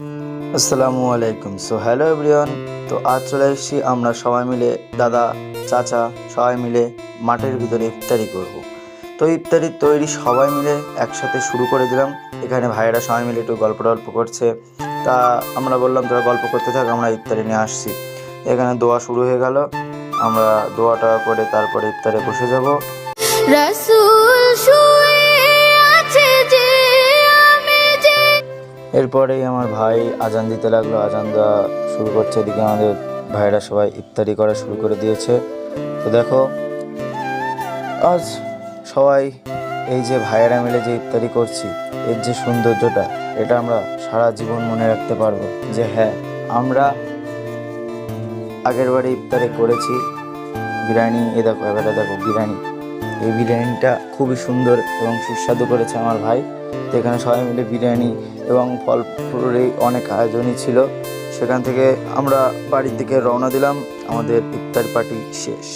আসসালামু আলাইকুম। So hello everyone. তো আজ চলে এসেছি আমরা সবাই মিলে, দাদা, চাচা সবাই মিলে মাঠের ভিতরে ইফতারি করব। তো ইফতারি তৈরি সবাই মিলে একসাথে শুরু করে দিলাম। এখানে ভাইয়েরা সবাই মিলে একটু গল্প টল্প করছে। তা আমরা বললাম তোরা গল্প করতে থাক, আমরা ইফতারি নিয়ে আসছি। এখানে দোয়া শুরু হয়ে গেল। আমরা দোয়াটা করে তারপরে ইফতারে বসে যাব। রাসূল শুয়ে আছে যে আমি যে। এরপরেই আমার ভাই আজান দিতে লাগলো, আজান দেওয়া শুরু করছে। এদিকে আমাদের ভাইরা সবাই ইফতারি করা শুরু করে দিয়েছে। তো দেখো, আজ সবাই এই যে ভাইয়েরা মিলে যে ইফতারি করছি, এর যে সৌন্দর্যটা, এটা আমরা সারা জীবন মনে রাখতে পারবো যে হ্যাঁ, আমরা আগের বারে ইফতারি করেছি বিরিয়ানি। এ দেখো, এবারে দেখো বিরিয়ানি। এই বিরিয়ানিটা খুবই সুন্দর এবং সুস্বাদু করেছে আমার ভাই। তো এখানে সবাই মিলে বিরিয়ানি এবং ফল ফুলের অনেক আয়োজনই ছিল। সেখান থেকে আমরা বাড়ির দিকে রওনা দিলাম। আমাদের ইফতার পার্টি শেষ।